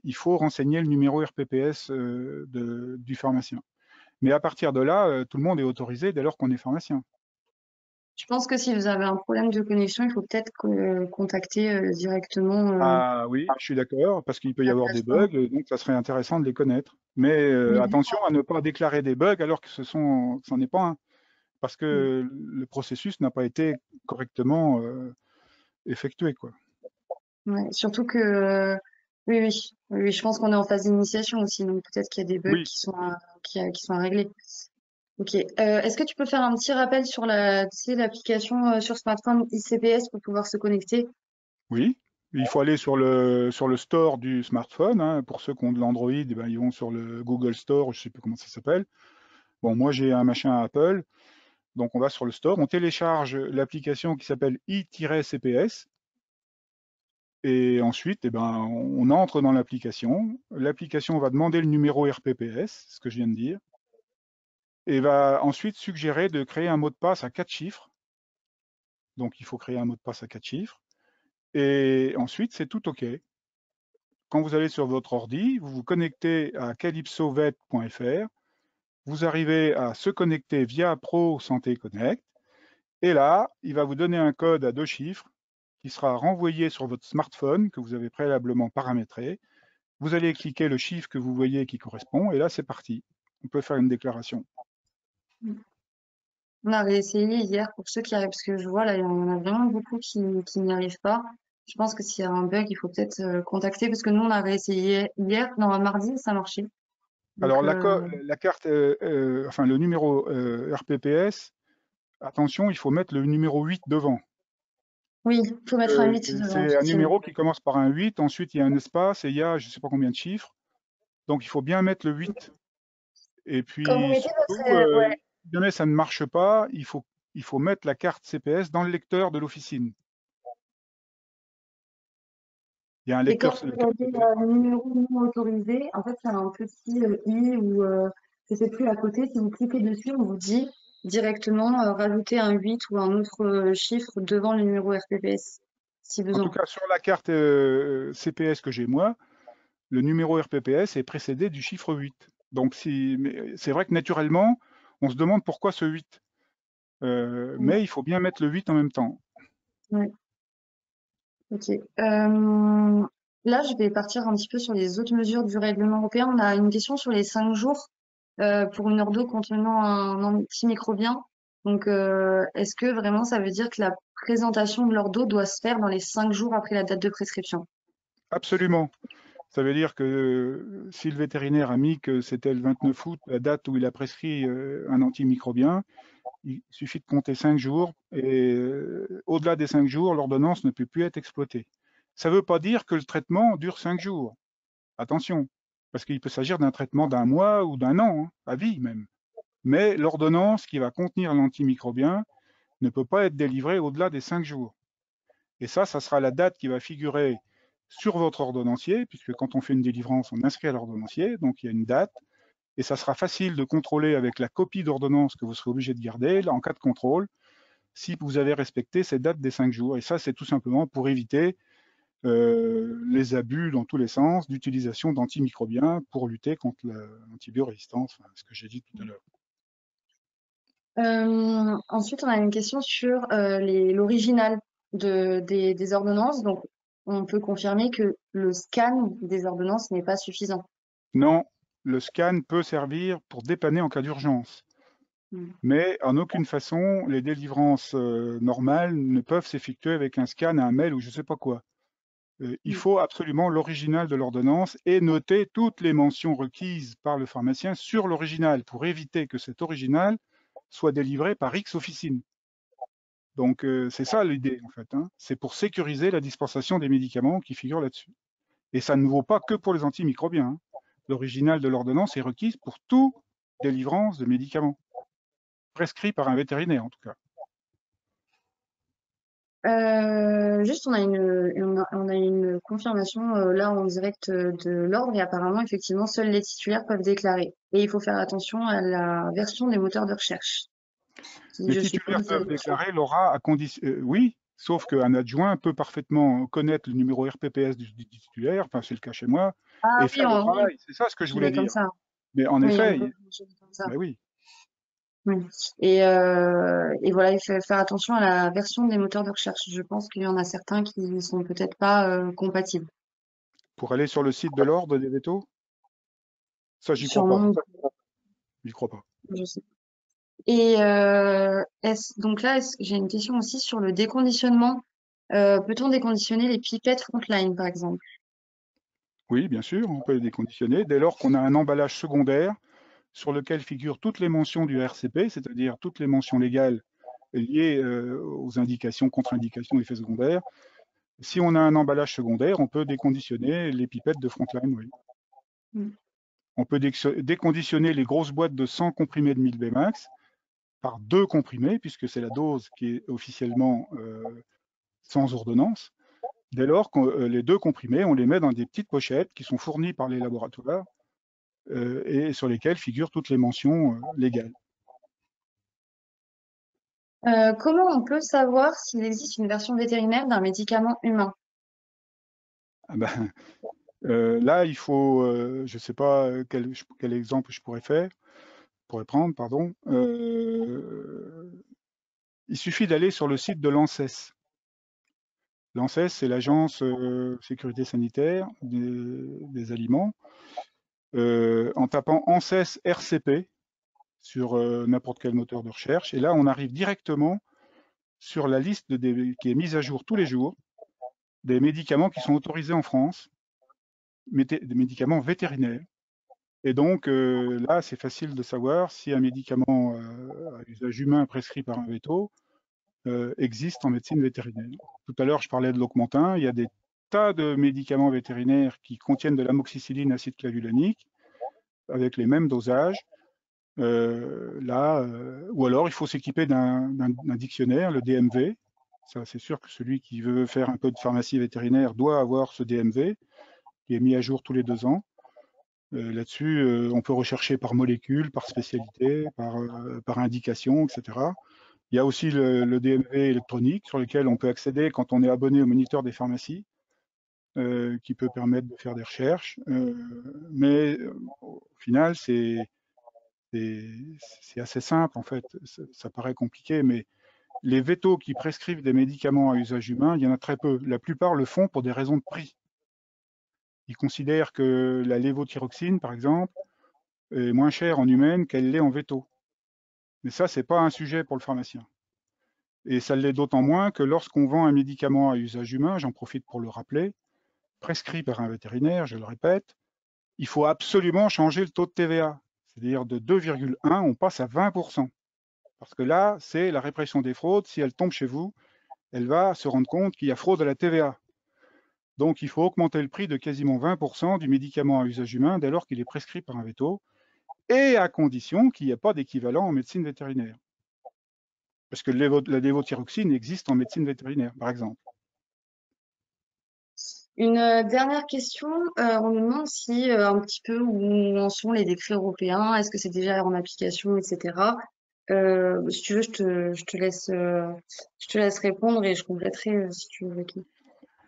il faut renseigner le numéro RPPS du pharmacien. Mais à partir de là, tout le monde est autorisé dès lors qu'on est pharmacien. je pense que si vous avez un problème de connexion, il faut peut-être contacter directement Ah oui, je suis d'accord, parce qu'il peut y la avoir des bugs, plateforme. donc ça serait intéressant de les connaître. Mais Oui. attention à ne pas déclarer des bugs alors que c'en est pas un, parce Mm. que le processus n'a pas été correctement effectué, quoi. Ouais. Surtout que oui, oui, oui, oui, je pense qu'on est en phase d'initiation aussi, donc peut-être qu'il y a des bugs Oui, qui sont à régler. Ok. Est-ce que tu peux faire un petit rappel sur tu sais, l'application sur smartphone ICPS pour pouvoir se connecter? oui. Il faut aller sur le store du smartphone, hein. Pour ceux qui ont de l'Android, eh ben, ils vont sur le Google Store, je ne sais plus comment ça s'appelle. Bon, moi j'ai un machin Apple, donc on va sur le store, on télécharge l'application qui s'appelle i-CPS, et ensuite, eh ben, on entre dans l'application. L'application va demander le numéro RPPS, ce que je viens de dire, et va ensuite suggérer de créer un mot de passe à 4 chiffres. Donc il faut créer un mot de passe à 4 chiffres. Et ensuite, c'est tout OK. Quand vous allez sur votre ordi, vous vous connectez à calypsovet.fr, vous arrivez à se connecter via Pro Santé Connect, et là, il va vous donner un code à 2 chiffres qui sera renvoyé sur votre smartphone que vous avez préalablement paramétré. Vous allez cliquer le chiffre que vous voyez qui correspond, et là, c'est parti. On peut faire une déclaration. On avait essayé hier pour ceux qui arrivent, parce que je vois là, il y en a vraiment beaucoup qui n'y arrivent pas. Je pense que s'il y a un bug, il faut peut-être contacter, parce que nous, on avait essayé hier, non, un mardi, ça marchait. Donc, Alors, la carte, enfin, le numéro RPPS, attention, il faut mettre le numéro 8 devant. oui, il faut mettre un 8 devant, C'est un effectivement. numéro qui commence par un 8, ensuite il y a un espace et il y a je ne sais pas combien de chiffres. Donc il faut bien mettre le 8. Et Quand vous puis mettez surtout, votre, ouais, si jamais ça ne marche pas, il faut mettre la carte CPS dans le lecteur de l'officine. Il y a un et lecteur quand sur la vous carte avez CPS. le numéro non autorisé, en fait, il y a un petit i ou je sais plus à côté. Si vous cliquez dessus, on vous dit directement rajouter un 8 ou un autre chiffre devant le numéro RPPS. si En tout besoin. cas, sur la carte CPS que j'ai moi, le numéro RPPS est précédé du chiffre 8. Donc c'est vrai que naturellement, on se demande pourquoi ce 8. Mm. Mais il faut bien mettre le 8 en même temps. Ouais, ok. Là, je vais partir un petit peu sur les autres mesures du règlement européen. On a une question sur les 5 jours pour une heure d'eau contenant un antimicrobien. Donc, est-ce que vraiment ça veut dire que la présentation de l'heure d'eau doit se faire dans les 5 jours après la date de prescription? Absolument. Ça veut dire que si le vétérinaire a mis que c'était le 29 août, la date où il a prescrit un antimicrobien, il suffit de compter 5 jours et au-delà des 5 jours, l'ordonnance ne peut plus être exploitée. Ça ne veut pas dire que le traitement dure 5 jours. Attention, parce qu'il peut s'agir d'un traitement d'un mois ou d'un an, hein, à vie même. Mais l'ordonnance qui va contenir l'antimicrobien ne peut pas être délivrée au-delà des 5 jours. Et ça sera la date qui va figurer sur votre ordonnancier, puisque quand on fait une délivrance, on inscrit à l'ordonnancier, donc il y a une date, et ça sera facile de contrôler avec la copie d'ordonnance que vous serez obligé de garder, là, en cas de contrôle, si vous avez respecté cette date des 5 jours. Et ça, c'est tout simplement pour éviter les abus dans tous les sens d'utilisation d'antimicrobiens pour lutter contre l'antibiorésistance, enfin, ce que j'ai dit tout à l'heure. Ensuite, on a une question sur l'original des ordonnances. Donc, on peut confirmer que le scan des ordonnances n'est pas suffisant. Non, le scan peut servir pour dépanner en cas d'urgence. Mm. Mais en aucune façon, les délivrances normales ne peuvent s'effectuer avec un scan, un mail ou je ne sais pas quoi. Il Mm. faut absolument l'original de l'ordonnance et noter toutes les mentions requises par le pharmacien sur l'original pour éviter que cet original soit délivré par X officine. Donc c'est ça l'idée en fait, hein. C'est pour sécuriser la dispensation des médicaments qui figurent là-dessus. Et ça ne vaut pas que pour les antimicrobiens, hein. L'original de l'ordonnance est requise pour toute délivrance de médicaments, prescrit par un vétérinaire en tout cas. Juste, on a une confirmation là en direct de l'ordre et apparemment, effectivement, seuls les titulaires peuvent déclarer. Et il faut faire attention à la version des moteurs de recherche, qui, Les je titulaires suppose, peuvent déclarer l'aura à condition. Oui, sauf qu'un adjoint peut parfaitement connaître le numéro RPPS du titulaire, enfin c'est le cas chez moi, ah et oui, faire le oui, travail. C'est ça ce que je voulais fonctionner comme dire. ça. Mais en Oui, on effet, peut fonctionner comme ça. ben oui, Oui. Et voilà, il faut faire attention à la version des moteurs de recherche. Je pense qu'il y en a certains qui sont peut-être pas compatibles. pour aller sur le site de l'ordre des vétos, ça j'y crois pas. Sûrement, J'y crois pas. je sais. Et donc là, j'ai une question aussi sur le déconditionnement. Peut-on déconditionner les pipettes Frontline, par exemple? Oui, bien sûr, on peut les déconditionner dès lors qu'on a un emballage secondaire sur lequel figurent toutes les mentions du RCP, c'est-à-dire toutes les mentions légales liées aux indications, contre-indications, effets secondaires. Si on a un emballage secondaire, on peut déconditionner les pipettes de Frontline, oui. Mm. On peut déconditionner les grosses boîtes de 100 comprimés de 1000 Bmax par 2 comprimés, puisque c'est la dose qui est officiellement sans ordonnance. Dès lors que les 2 comprimés, on les met dans des petites pochettes qui sont fournies par les laboratoires et sur lesquelles figurent toutes les mentions légales. Comment on peut savoir s'il existe une version vétérinaire d'un médicament humain? Ah ben, là, il faut, je ne sais pas quel exemple je pourrais prendre, pardon. Il suffit d'aller sur le site de l'ANSES. L'ANSES, c'est l'Agence sécurité sanitaire des aliments. En tapant ANSES RCP sur n'importe quel moteur de recherche, et là, on arrive directement sur la liste qui est mise à jour tous les jours des médicaments qui sont autorisés en France, des médicaments vétérinaires. Et donc là, c'est facile de savoir si un médicament à usage humain prescrit par un véto existe en médecine vétérinaire. Tout à l'heure, je parlais de l'Augmentin. Il y a des tas de médicaments vétérinaires qui contiennent de l'amoxicilline acide clavulanique avec les mêmes dosages. Ou alors il faut s'équiper d'un dictionnaire, le DMV. Ça, c'est sûr que celui qui veut faire un peu de pharmacie vétérinaire doit avoir ce DMV qui est mis à jour tous les 2 ans. Là-dessus, on peut rechercher par molécule, par spécialité, par indication, etc. Il y a aussi le DMV électronique sur lequel on peut accéder quand on est abonné au moniteur des pharmacies, qui peut permettre de faire des recherches. Mais au final, c'est assez simple en fait. Ça paraît compliqué, mais les vétos qui prescrivent des médicaments à usage humain, il y en a très peu. La plupart le font pour des raisons de prix. Ils considèrent que la lévothyroxine, par exemple, est moins chère en humaine qu'elle l'est en véto. Mais ça, c'est pas un sujet pour le pharmacien. Et ça l'est d'autant moins que lorsqu'on vend un médicament à usage humain, j'en profite pour le rappeler, prescrit par un vétérinaire, je le répète, il faut absolument changer le taux de TVA. C'est-à-dire de 2,1, on passe à 20%. Parce que là, c'est la répression des fraudes. Si elle tombe chez vous, elle va se rendre compte qu'il y a fraude à la TVA. Donc, il faut augmenter le prix de quasiment 20% du médicament à usage humain dès lors qu'il est prescrit par un veto, et à condition qu'il n'y ait pas d'équivalent en médecine vétérinaire. Parce que la lévothyroxine existe en médecine vétérinaire, par exemple. Une dernière question, on nous demande si un petit peu où en sont les décrets européens, est-ce que c'est déjà en application, etc. Si tu veux, je te laisse répondre et je compléterai si tu veux, Vicky,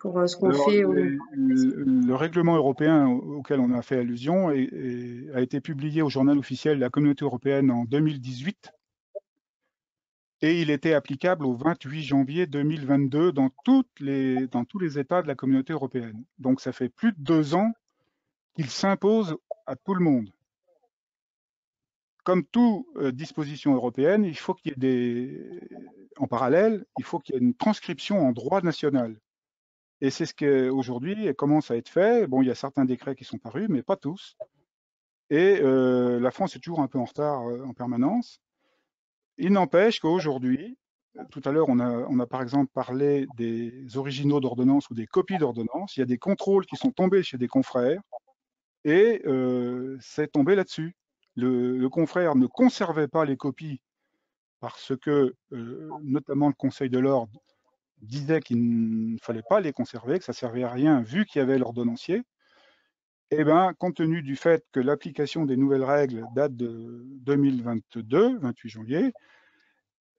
pour ce qu'on Alors, fait au niveau. le règlement européen auquel on a fait allusion a été publié au journal officiel de la Communauté européenne en 2018 et il était applicable au 28 janvier 2022 dans tous les États de la Communauté européenne. Donc ça fait plus de 2 ans qu'il s'impose à tout le monde. Comme toute disposition européenne, il faut qu'il y ait en parallèle, il faut qu'il y ait une transcription en droit national. Et c'est ce qu'aujourd'hui commence à être fait. Bon, il y a certains décrets qui sont parus, mais pas tous. Et la France est toujours un peu en retard en permanence. Il n'empêche qu'aujourd'hui, tout à l'heure, on a par exemple parlé des originaux d'ordonnance ou des copies d'ordonnance. Il y a des contrôles qui sont tombés chez des confrères et c'est tombé là-dessus. Le confrère ne conservait pas les copies parce que, notamment le Conseil de l'ordre disait qu'il ne fallait pas les conserver, que ça servait à rien vu qu'il y avait l'ordonnancier. Eh bien, compte tenu du fait que l'application des nouvelles règles date de 2022, 28 janvier,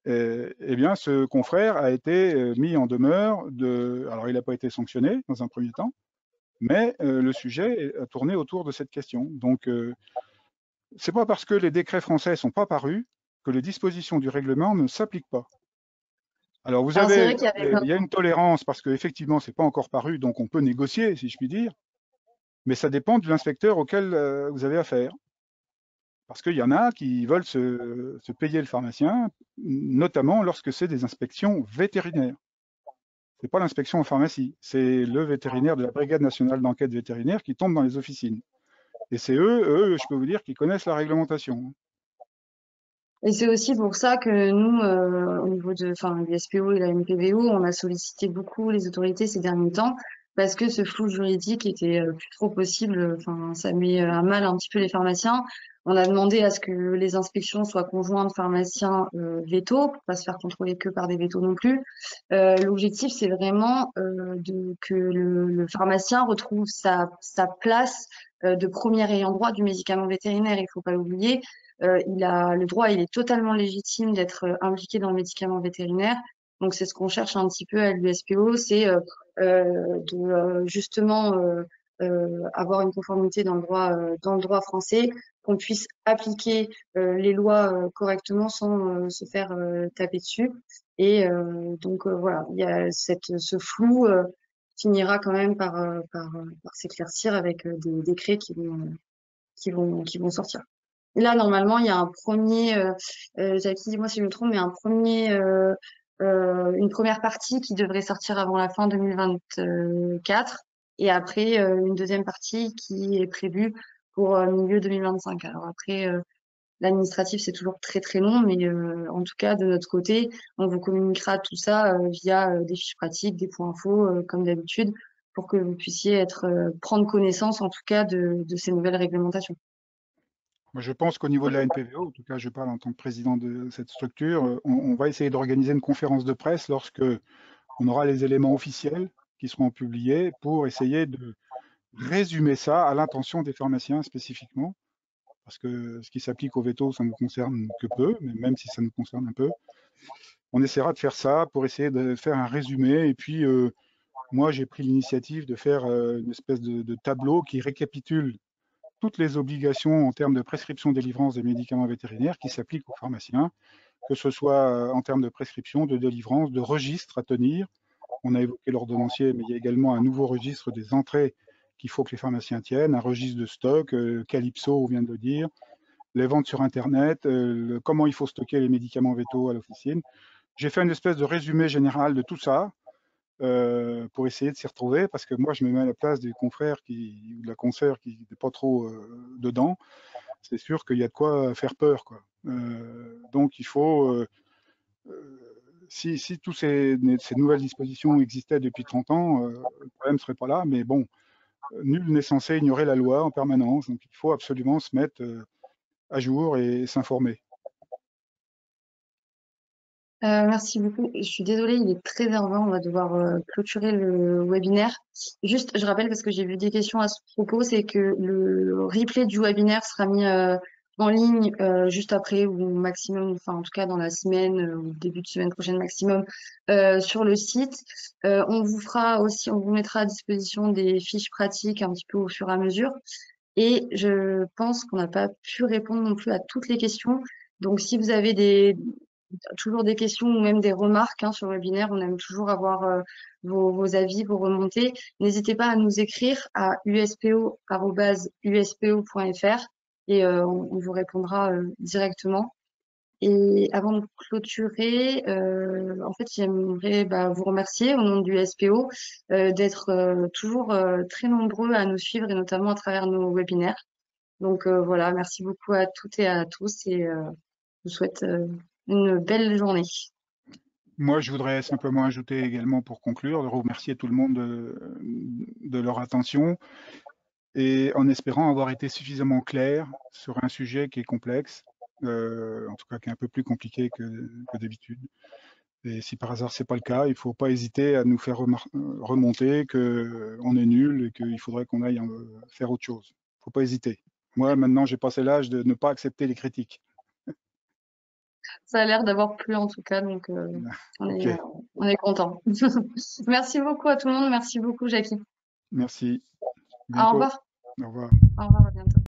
eh bien, ce confrère a été mis en demeure de. Alors, il n'a pas été sanctionné dans un premier temps, mais le sujet a tourné autour de cette question. Donc, c'est pas parce que les décrets français sont pas parus que les dispositions du règlement ne s'appliquent pas. Alors, vous Alors c'est vrai avez, qu'il y avait il y a une tolérance parce qu'effectivement, c'est pas encore paru, donc on peut négocier, si je puis dire, mais ça dépend de l'inspecteur auquel vous avez affaire. Parce qu'il y en a qui veulent se payer le pharmacien, notamment lorsque c'est des inspections vétérinaires. C'est pas l'inspection en pharmacie, c'est le vétérinaire de la Brigade nationale d'enquête vétérinaire qui tombe dans les officines. Et c'est eux, je peux vous dire, qui connaissent la réglementation. Et c'est aussi pour ça que nous, au niveau de, enfin, l'USPO et la MPVO, on a sollicité beaucoup les autorités ces derniers temps parce que ce flou juridique était plus trop possible. Enfin, ça met à mal un petit peu les pharmaciens. On a demandé à ce que les inspections soient conjointes pharmaciens véto, pour pas se faire contrôler que par des vétos non plus. L'objectif, c'est vraiment que le pharmacien retrouve sa place de premier ayant droit du médicament vétérinaire. Il faut pas l'oublier, il a le droit, il est totalement légitime d'être impliqué dans le médicament vétérinaire. Donc c'est ce qu'on cherche un petit peu à l'USPO, c'est de justement avoir une conformité dans le droit français, qu'on puisse appliquer les lois correctement sans se faire taper dessus. Et donc voilà, il y a ce flou finira quand même par s'éclaircir avec des décrets qui vont sortir. Là, normalement, il y a un premier, Jackie, dis-moi si je me trompe, mais une première partie qui devrait sortir avant la fin 2024 et après une deuxième partie qui est prévue pour milieu 2025. Alors après, l'administratif, c'est toujours très très long, mais en tout cas, de notre côté, on vous communiquera tout ça via des fiches pratiques, des points infos, comme d'habitude, pour que vous puissiez prendre connaissance, en tout cas, de ces nouvelles réglementations. Moi, je pense qu'au niveau de la NPVO, en tout cas, je parle en tant que président de cette structure, on va essayer d'organiser une conférence de presse lorsque on aura les éléments officiels qui seront publiés pour essayer de résumer ça à l'intention des pharmaciens spécifiquement, parce que ce qui s'applique au veto, ça ne nous concerne que peu, mais même si ça nous concerne un peu. On essaiera de faire ça pour essayer de faire un résumé. Et puis, moi, j'ai pris l'initiative de faire une espèce de tableau qui récapitule toutes les obligations en termes de prescription délivrance des médicaments vétérinaires qui s'appliquent aux pharmaciens, que ce soit en termes de prescription, de délivrance, de registre à tenir. On a évoqué l'ordonnancier, mais il y a également un nouveau registre des entrées qu'il faut que les pharmaciens tiennent, un registre de stock, Calypso, on vient de le dire, les ventes sur Internet, comment il faut stocker les médicaments vétos à l'officine. J'ai fait une espèce de résumé général de tout ça pour essayer de s'y retrouver, parce que moi, je me mets à la place des confrères ou de la consoeur qui n'était pas trop dedans. C'est sûr qu'il y a de quoi faire peur, quoi. Donc, il faut, si toutes ces nouvelles dispositions existaient depuis 30 ans, le problème ne serait pas là, mais bon, nul n'est censé ignorer la loi en permanence, donc il faut absolument se mettre à jour et s'informer. Merci beaucoup. Je suis désolée, il est très énervant. On va devoir clôturer le webinaire. Juste, je rappelle parce que j'ai vu des questions à ce propos, c'est que le replay du webinaire sera mis en ligne juste après ou maximum, enfin en tout cas dans la semaine ou début de semaine prochaine maximum sur le site. On vous fera aussi, on vous mettra à disposition des fiches pratiques un petit peu au fur et à mesure. Et je pense qu'on n'a pas pu répondre non plus à toutes les questions. Donc, si vous avez toujours des questions ou même des remarques sur le webinaire. On aime toujours avoir vos avis, vos remontées. N'hésitez pas à nous écrire à uspo@uspo.fr et on vous répondra directement. Et avant de clôturer, en fait, j'aimerais vous remercier au nom du SPO d'être toujours très nombreux à nous suivre et notamment à travers nos webinaires. Donc voilà, merci beaucoup à toutes et à tous et je vous souhaite une belle journée. Moi, je voudrais simplement ajouter également pour conclure, de remercier tout le monde de leur attention et en espérant avoir été suffisamment clair sur un sujet qui est complexe, en tout cas qui est un peu plus compliqué que d'habitude. Et si par hasard c'est pas le cas, il ne faut pas hésiter à nous faire remonter qu'on est nul et qu'il faudrait qu'on aille faire autre chose. Il ne faut pas hésiter. Moi, maintenant, j'ai passé l'âge de ne pas accepter les critiques. Ça a l'air d'avoir plu en tout cas, donc on Ok, est, euh, on est content. Merci beaucoup à tout le monde. Merci beaucoup, Jackie. merci. Au Bientôt. revoir. Au revoir. Au revoir, à bientôt.